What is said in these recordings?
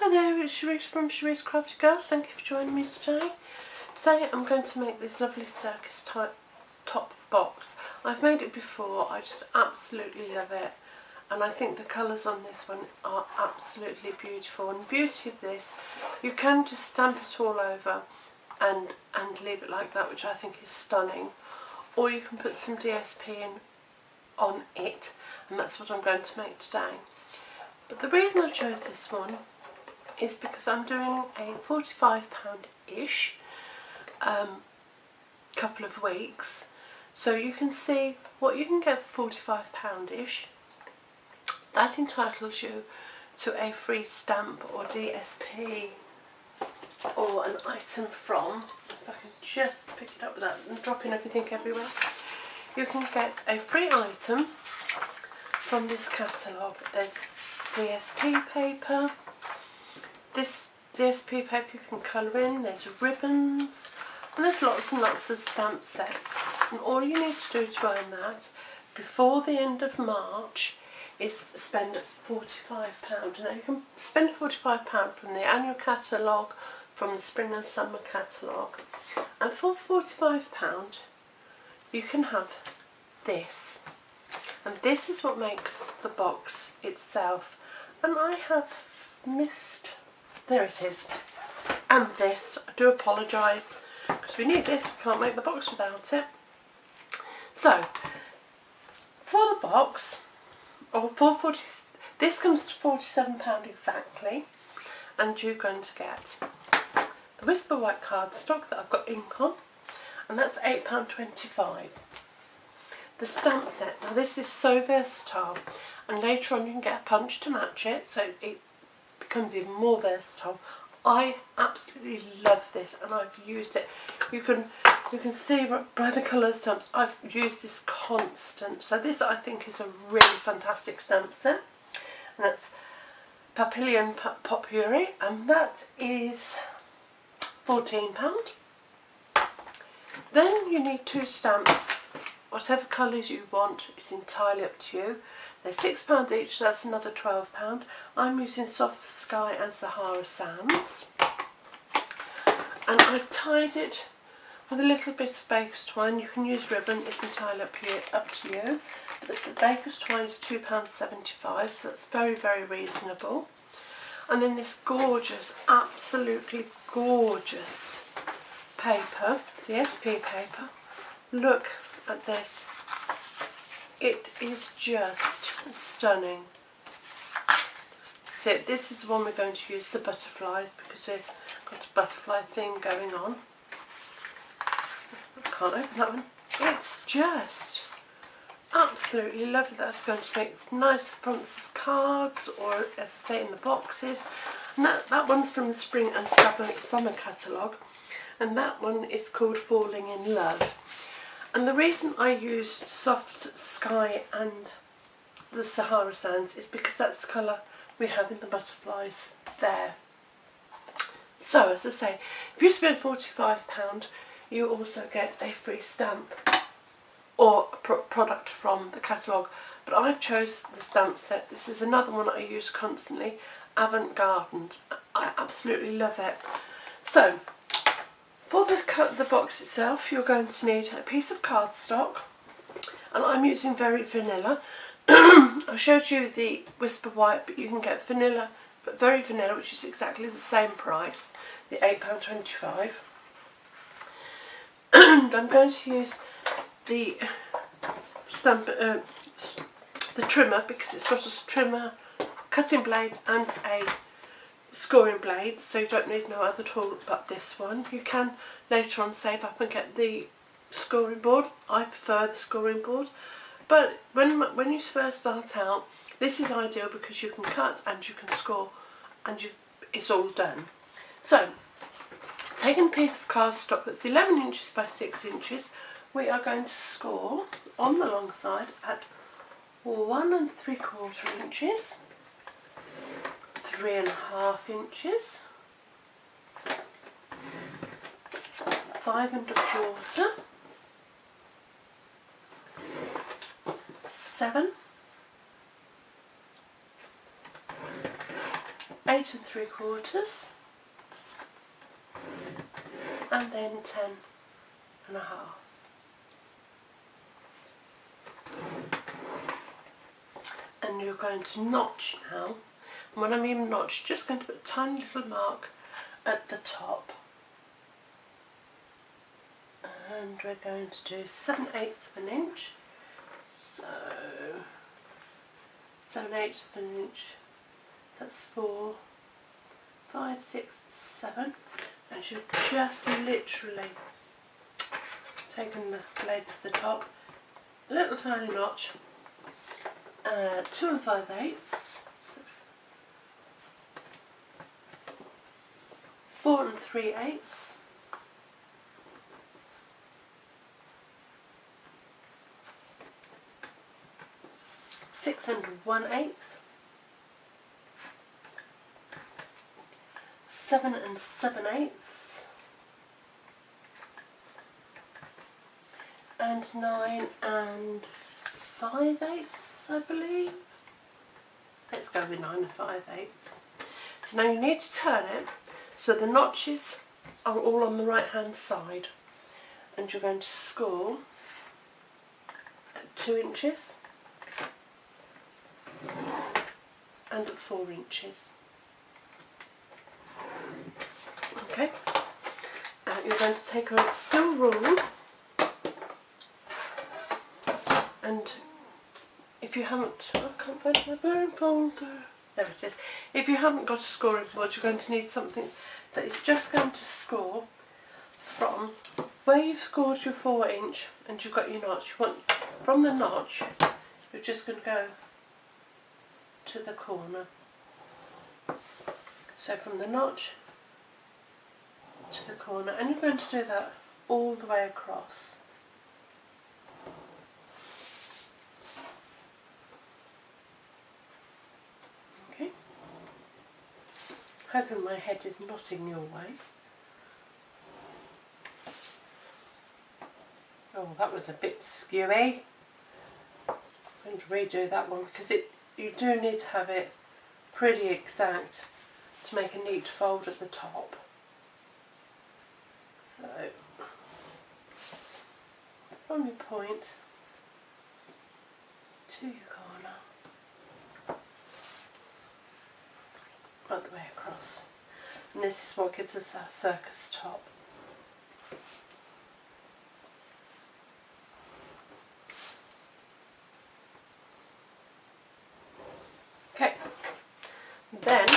Hi there, it's Cherise from Cherise Crafty Girls. Thank you for joining me today. Today I'm going to make this lovely circus type top box. I've made it before, I just absolutely love it. And I think the colours on this one are absolutely beautiful. And the beauty of this, you can just stamp it all over and leave it like that, which I think is stunning. Or you can put some DSP in on it, and that's what I'm going to make today. But the reason I chose this one is because I'm doing a £45-ish couple of weeks, so you can see what you can get for £45-ish. That entitles you to a free stamp or DSP or an item from, if I can just pick it up without dropping everything everywhere, you can get a free item from this catalogue. There's DSP paper. This DSP paper you can colour in, there's ribbons, and there's lots and lots of stamp sets. And all you need to do to earn that before the end of March is spend £45. Now you can spend £45 from the annual catalogue, from the spring and summer catalogue, and for £45 you can have this. And this is what makes the box itself. And I have missed... There it is. And this, I do apologise, because we need this, we can't make the box without it. So, for the box, this comes to £47 exactly, and you're going to get the Whisper White cardstock that I've got ink on, and that's £8.25. The stamp set, now this is so versatile, and later on you can get a punch to match it, so it becomes even more versatile. I absolutely love this, and I've used it. You can see by the colour stamps I've used this constant. So this I think is a really fantastic stamp set, and that's Papillion Potpourri, and that is £14. Then you need two stamps, whatever colours you want, it's entirely up to you. They're £6 each, so that's another £12. I'm using Soft Sky and Sahara Sands. And I've tied it with a little bit of baker's twine. You can use ribbon, it's entirely up to you. The baker's twine is £2.75, so that's very, very reasonable. And then this gorgeous, absolutely gorgeous paper, DSP paper. Look at this. It is just stunning. So this is the one we're going to use, the butterflies, because we've got a butterfly thing going on. I can't open that one. It's just absolutely lovely. That's going to make nice fronts of cards, or as I say, in the boxes. And that one's from the spring and summer catalogue, and that one is called Falling in Love. And the reason I used Soft Sky and the Sahara Sands is because that's the colour we have in the butterflies there. So, as I say, if you spend £45, you also get a free stamp or a product from the catalogue. But I've chose the stamp set. This is another one I use constantly, Avant Garden. I absolutely love it. So, for the box itself, you're going to need a piece of cardstock, and I'm using very vanilla. I showed you the Whisper White, but you can get vanilla, but very vanilla, which is exactly the same price, the £8.25. And I'm going to use the stamp, the trimmer, because it's got a trimmer, cutting blade, and a scoring blade, so you don't need no other tool but this one. You can later on save up and get the scoring board. I prefer the scoring board, but when you first start out, this is ideal because you can cut and you can score, and it's all done. So, taking a piece of cardstock that's 11 inches by 6 inches, we are going to score on the long side at 1 3/4 inches, 3 1/2 inches, 5 1/4, 7, 8 3/4, and then 10 1/2. And you're going to notch now. And when I mean notch, just going to put a tiny little mark at the top. And we're going to do 7/8 of an inch. So 7/8 of an inch. That's 4, 5, 6, 7. And you're just literally taking the blade to the top, a little tiny notch, 2 5/8, 4 3/8, 6 1/8, 7 7/8, and 9 5/8, I believe. Let's go with 9 5/8. So now you need to turn it so the notches are all on the right hand side, and you're going to score at 2 inches and at 4 inches. Okay, you're going to take a steel rule, and if you haven't, I can't find my burn folder. There it is. If you haven't got a scoring board, you're going to need something that is just going to score from where you've scored your 4 inch and you've got your notch. You want, from the notch, you're just going to go to the corner. So from the notch to the corner, and you're going to do that all the way across. Okay. Hoping my head is not in your way. Oh, that was a bit skewy. I'm going to redo that one because you do need to have it pretty exact to make a neat fold at the top. So, from your point to your corner, right the way across. And this is what gives us our circus top. Okay, then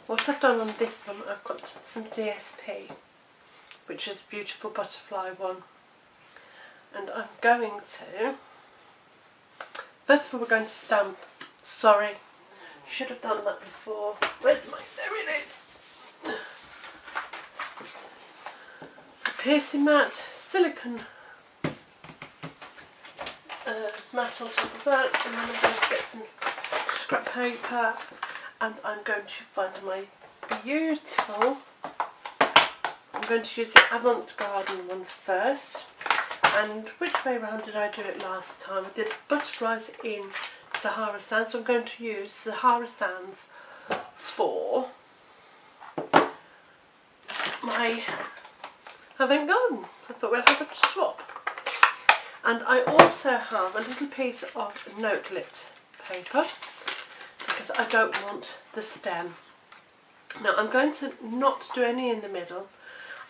what I've done on this one, I've got some DSP, which is a beautiful butterfly one, and I'm going to, first of all we're going to stamp, sorry, should have done that before, where's my, there it is, piercing mat, silicone mat on top of that, and then I'm going to get some scrap paper, and I'm going to find my beautiful, I'm going to use the avant-garde one first. And which way round did I do it last time? I did butterflies in Sahara Sands, so I'm going to use Sahara Sands for my avant-garde. I thought we'd have a swap. And I also have a little piece of note-lit paper because I don't want the stem. Now I'm going to not do any in the middle.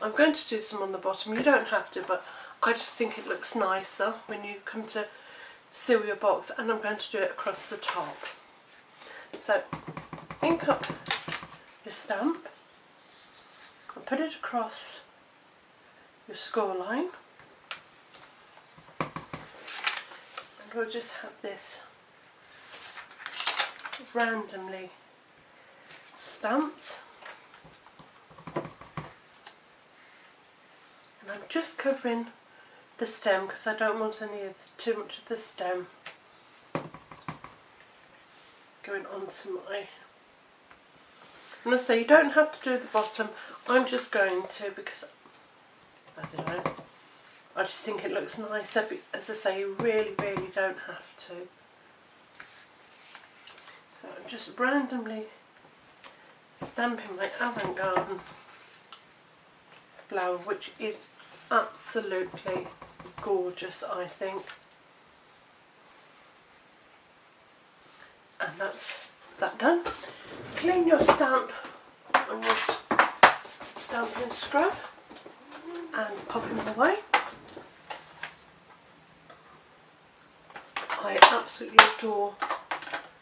I'm going to do some on the bottom. You don't have to, but I just think it looks nicer when you come to seal your box, and I'm going to do it across the top. So ink up your stamp and put it across your score line, and we'll just have this randomly stamped. And I'm just covering the stem because I don't want too much of the stem going onto my, and I say you don't have to do the bottom, I'm just going to because I don't know, I just think it looks nice. As I say, you really don't have to. So I'm just randomly stamping my avant-garde flower, which is absolutely gorgeous, I think. And that's that done. Clean your stamp on your stamping scrub and pop them away. I absolutely adore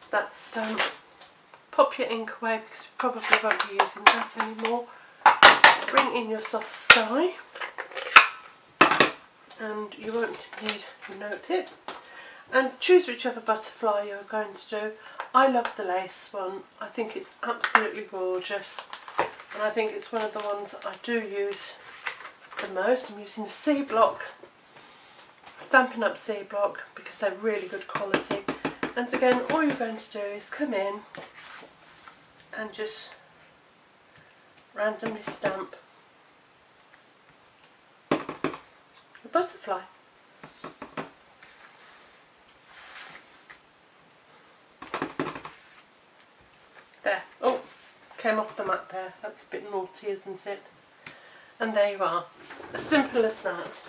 that stamp. Pop your ink away because you probably won't be using that anymore. Bring in your soft sky and you won't need to note it. And choose whichever butterfly you're going to do. I love the lace one. I think it's absolutely gorgeous. And I think it's one of the ones I do use the most. I'm using a C block, Stampin' Up! C block, because they're really good quality. And again, all you're going to do is come in and just randomly stamp the butterfly. There. Oh, came off the mat there. That's a bit naughty, isn't it? And there you are. As simple as that.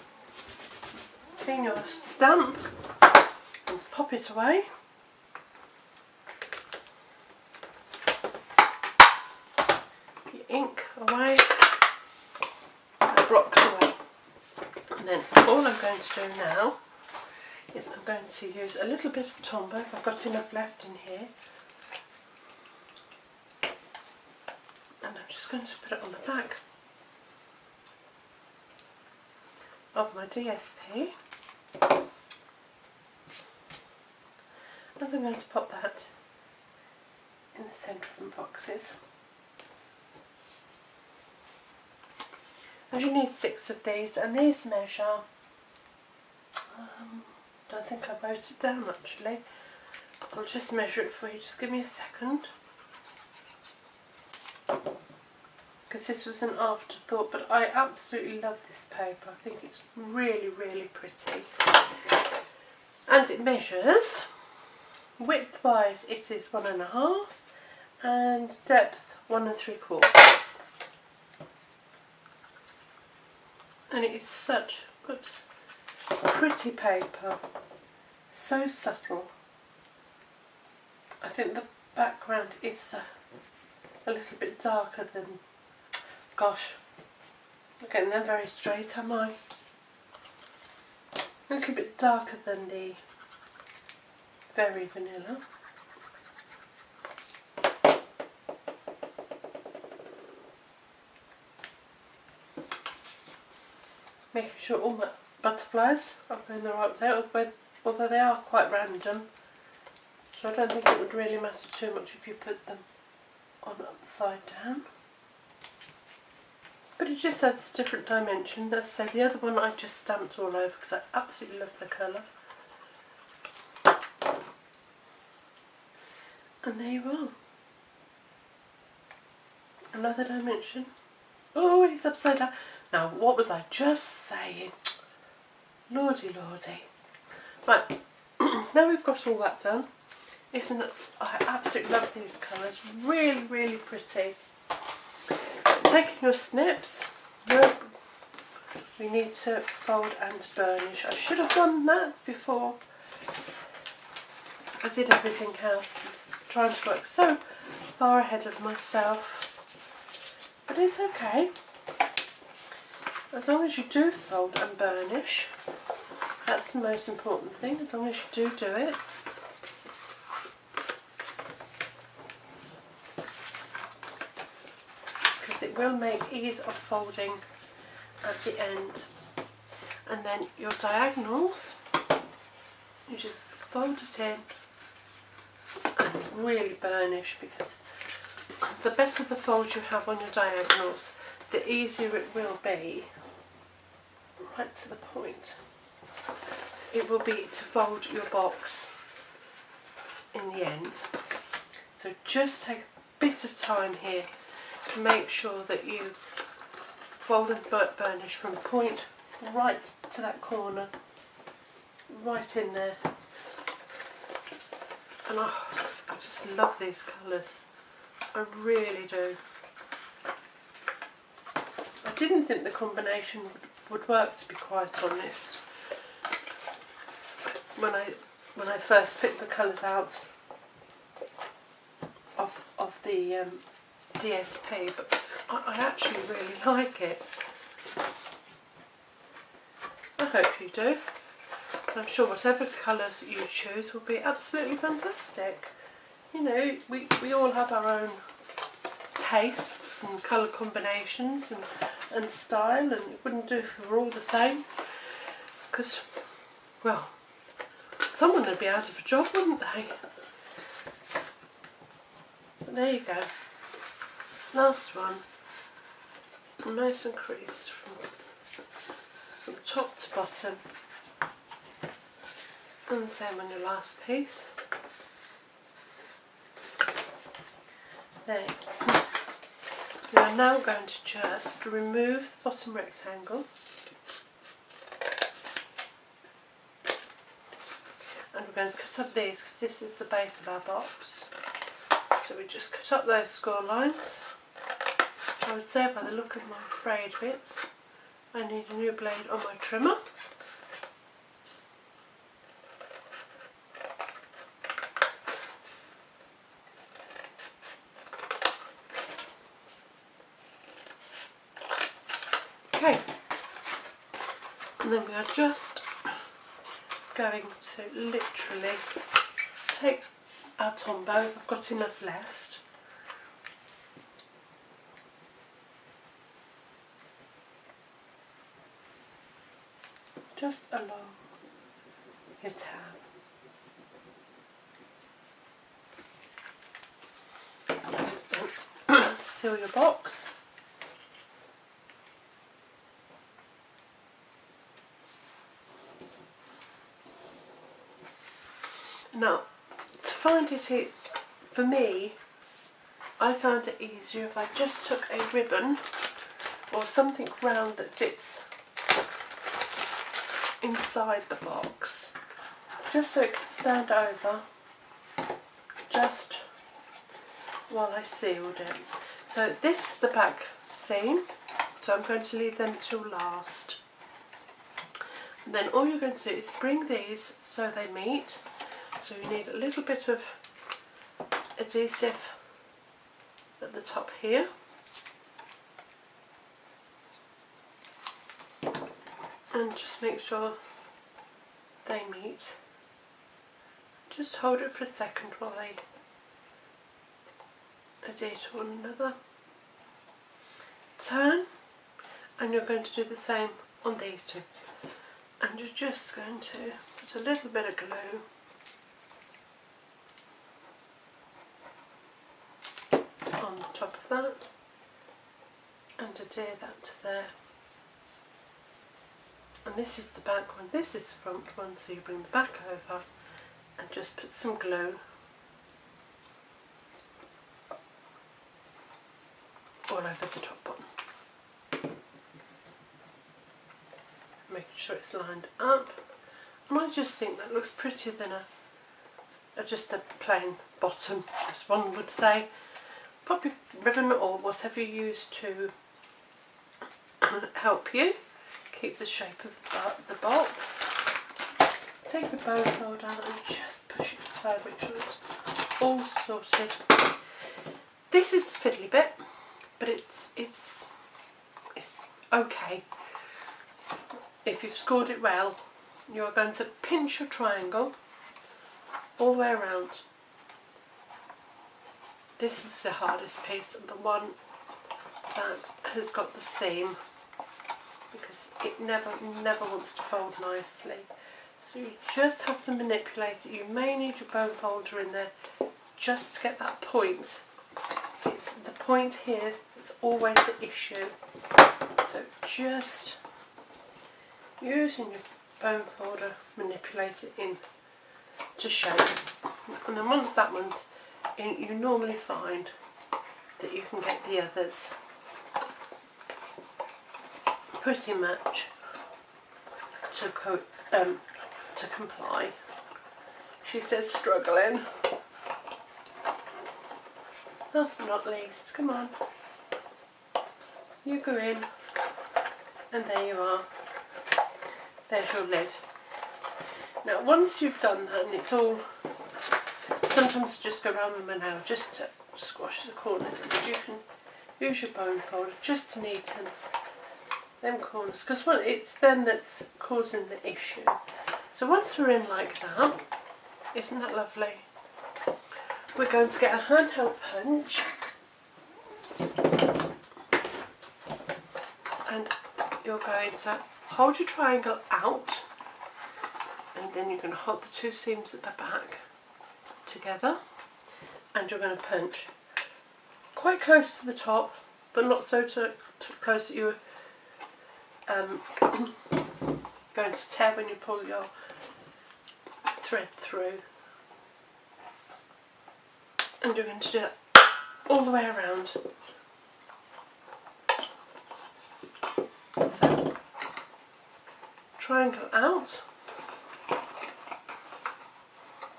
Clean your stamp and pop it away. Your ink away. The blocks away. And then all I'm going to do now is I'm going to use a little bit of Tombow, if I've got enough left in here. And I'm just going to put it on the back of my DSP. And I'm going to pop that in the centre of the boxes. And you need 6 of these, and these measure, don't think I wrote it down actually. I'll just measure it for you, just give me a second. Because this was an afterthought, but I absolutely love this paper. I think it's really, really pretty. And it measures, width-wise it is 1.5 and depth 1 3/4. And it is such, pretty paper, so subtle. I think the background is a little bit darker than, gosh, I'm getting them very straight, am I? A little bit darker than the Very Vanilla. Making sure all my butterflies are going the right way, although they are quite random. So I don't think it would really matter too much if you put them on upside down. But it just adds a different dimension. As I say, the other one I just stamped all over because I absolutely love the colour. And there you are. Another dimension. Oh, he's upside down. Now, what was I just saying? Lordy, lordy. Right, now we've got all that done. Isn't it? I absolutely love these colours. Really, really pretty. Taking your snips, we need to fold and burnish. I should have done that before I did everything else. I was trying to work so far ahead of myself. But it's okay. As long as you do fold and burnish, that's the most important thing, as long as you do it. Because it will make ease of folding at the end. And then your diagonals, you just fold it in and really burnish, because the better the fold you have on your diagonals, the easier it will be, right to the point, it will be to fold your box in the end. So just take a bit of time here to make sure that you fold and burnish from the point right to that corner, right in there. And I just love these colours. I really do. I didn't think the combination would work, to be quite honest, when I first picked the colours out of the DSP, but I actually really like it. I hope you do. I'm sure whatever colours you choose will be absolutely fantastic. You know, we all have our own tastes and colour combinations and style, and it wouldn't do if we were all the same, because, well, someone would be out of a job, wouldn't they? But there you go. Last one. Nice and creased from top to bottom. And the same on your last piece. There. We are now going to just remove the bottom rectangle. And we're going to cut up these because this is the base of our box. So we just cut up those score lines. I would say by the look of my frayed bits, I need a new blade on my trimmer. Okay, and then we are just going to literally take our tombow. I've got enough left. Just along your tab. And seal your box. Now, to find it, for me, I found it easier if I just took a ribbon or something round that fits inside the box, just so it can stand over just while I sealed it. So this is the back seam, so I'm going to leave them till last. And then all you're going to do is bring these so they meet. So you need a little bit of adhesive at the top here. And just make sure they meet. Just hold it for a second while they adhere to one another. Turn, and you're going to do the same on these two. And you're just going to put a little bit of glue on the top of that and adhere that to there. And this is the back one, this is the front one, so you bring the back over and just put some glue all over the top one. Making sure it's lined up. And I just think that looks prettier than just a plain bottom, as one would say. Pop your ribbon or whatever you use to help you keep the shape of the box. Take your bow folder and just push it aside, make sure it's all sorted. This is the fiddly bit, but it's okay. If you've scored it well, you're going to pinch your triangle all the way around. This is the hardest piece, and the one that has got the seam, because it never wants to fold nicely. So you just have to manipulate it. You may need your bone folder in there just to get that point. See, it's the point here that's always the issue. So just using your bone folder, manipulate it in to shape. And then once that one's in, you normally find that you can get the others pretty much to comply. She says struggling. last but not least, come on, you go in, and there you are. There's your lid. Now once you've done that and it's all, sometimes just go around with my nail just to squash the corners, but you can use your bone folder just to neaten them corners, because it's them that's causing the issue. So once we're in like that, isn't that lovely? We're going to get a handheld punch, and you're going to hold your triangle out, and then you're going to hold the two seams at the back together, and you're going to punch quite close to the top, but not so close that you're going to tear when you pull your thread through. And you're going to do that all the way around. So, triangle out,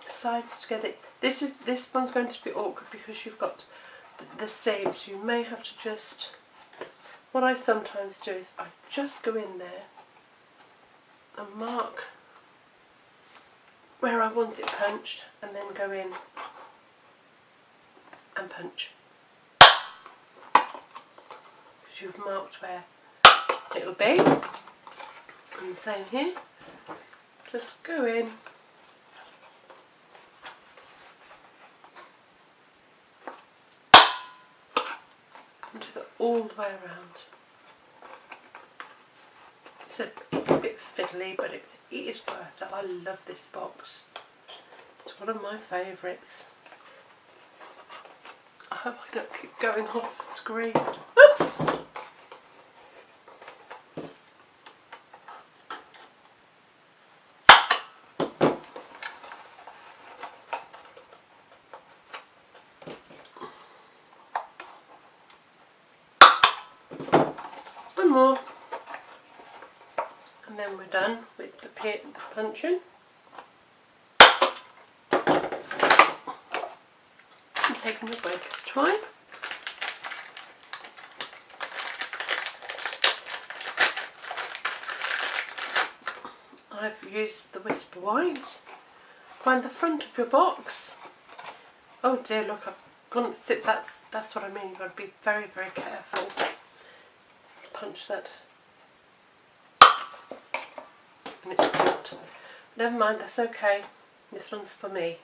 sides together. This one's going to be awkward because you've got the same, so you may have to just, what I sometimes do is I just go in there and mark where I want it punched, and then go in and punch, because you've marked where it'll be. And the same here, just go in and do that all the way around. It's a bit fiddly, but it is worth it. I love this box. It's one of my favourites. I hope I don't keep going off the screen. Oops! One more. And then we're done with the punching. And taking the breaker's twine. I've used the Whisper White. Find the front of your box. Oh dear, look, I've gone to sit. That's what I mean. You've got to be very, very careful. Punch that. And it's caught. Never mind, that's okay. This one's for me.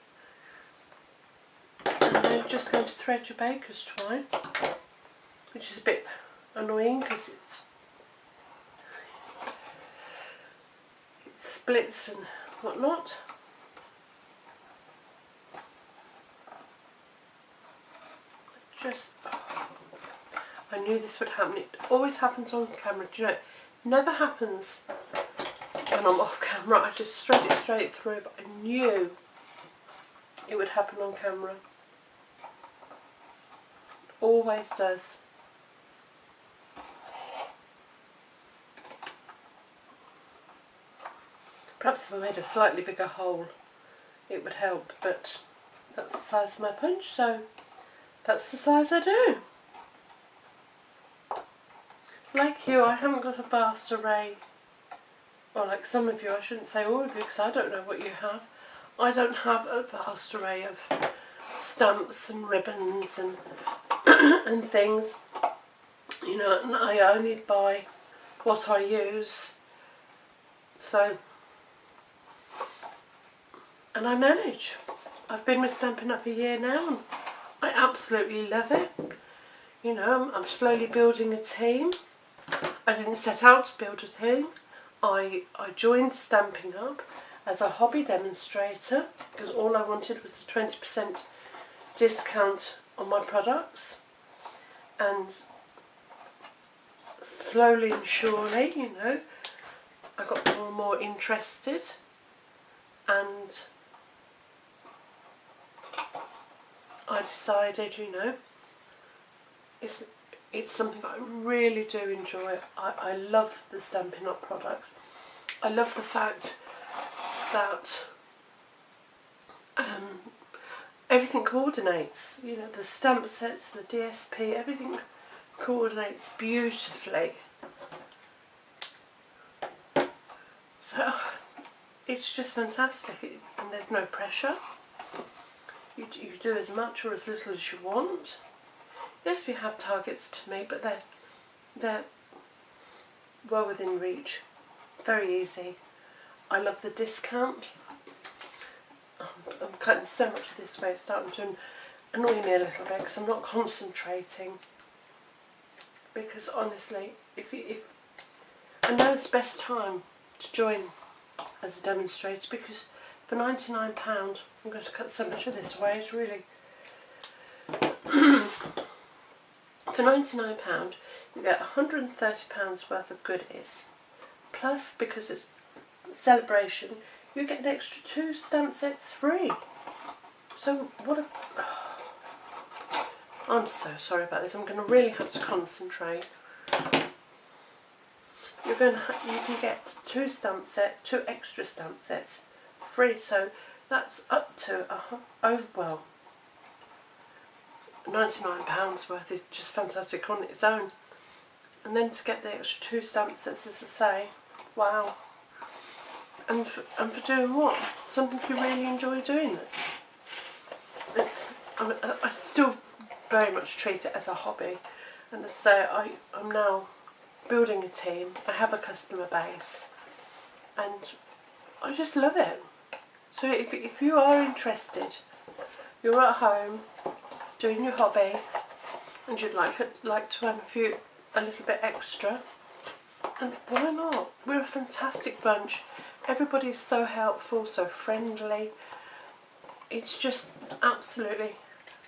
And then you're just going to thread your baker's twine, which is a bit annoying because it splits and whatnot. I knew this would happen. It always happens on camera. Do you know, it never happens when I'm off camera. I just thread it straight through, but I knew it would happen on camera. It always does. Perhaps if I made a slightly bigger hole it would help, but that's the size of my punch, so that's the size I do. Like you, I haven't got a vast array, or like some of you, I shouldn't say all of you because I don't know what you have. I don't have a vast array of stamps and ribbons and and things, you know, and I only buy what I use, so, and I manage. I've been with Stampin' Up! A year now and I absolutely love it. You know, I'm slowly building a team. I didn't set out to build a team. I joined Stampin' Up! As a hobby demonstrator because all I wanted was the 20% discount on my products, and slowly and surely, you know, I got more and more interested, and I decided, you know, it's something I really do enjoy. I love the Stampin' Up! Products. I love the fact that everything coordinates. You know, the stamp sets, the DSP, everything coordinates beautifully. So it's just fantastic, and there's no pressure. You do as much or as little as you want. Yes, we have targets to meet, but they're well within reach. Very easy. I love the discount. I'm cutting so much of this way, it's starting to annoy me a little bit because I'm not concentrating. Because honestly, if I know it's the best time to join as a demonstrator, because for £99 I'm going to cut so much of this away. It's really for £99 you get £130 worth of goodies, plus because it's a celebration you get an extra 2 stamp sets free. So what a... I'm so sorry about this. I'm going to really have to concentrate. You can get 2 extra stamp sets free. So that's up to well, £99 worth is just fantastic on its own. And then to get the extra 2 stamp sets, as I say, wow. And for doing what? Something you really enjoy doing. I still very much treat it as a hobby, and as I say, I'm now building a team. I have a customer base, and I just love it. So if you are interested, you're at home doing your hobby, and you'd like to earn a little bit extra, and why not? We're a fantastic bunch. Everybody's so helpful, so friendly. It's just absolutely,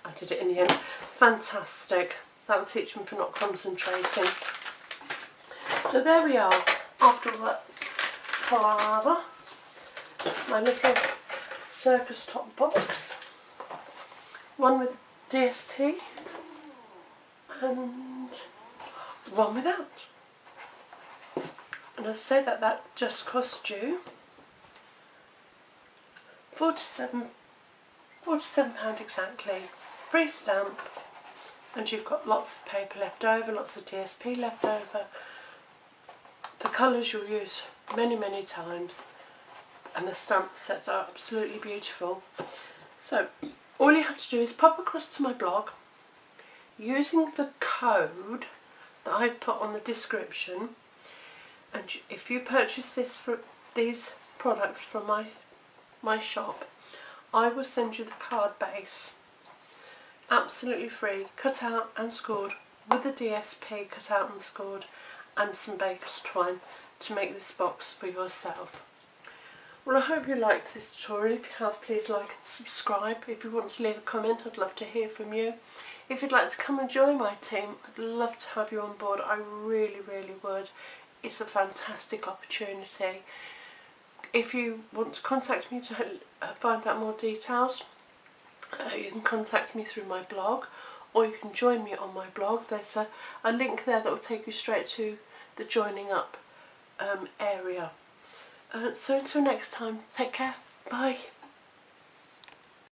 I did it in the end, fantastic. That will teach them for not concentrating. So there we are, after all that palaver, my little circus top box. One with DSP and one without. And I say that just cost you £47 exactly, free stamp, and you've got lots of paper left over, lots of DSP left over. The colours you'll use many times, and the stamp sets are absolutely beautiful. So all you have to do is pop across to my blog using the code that I've put on the description, and if you purchase these products from my shop, I will send you the card base absolutely free, cut out and scored, with the DSP cut out and scored, and some baker's twine to make this box for yourself. Well, I hope you liked this tutorial. If you have, please like and subscribe. If you want to leave a comment, I'd love to hear from you. If you'd like to come and join my team, I'd love to have you on board. I really would. It's a fantastic opportunity. If you want to contact me to find out more details, you can contact me through my blog, or you can join me on my blog. There's a link there that will take you straight to the joining up area. So until next time, take care, bye.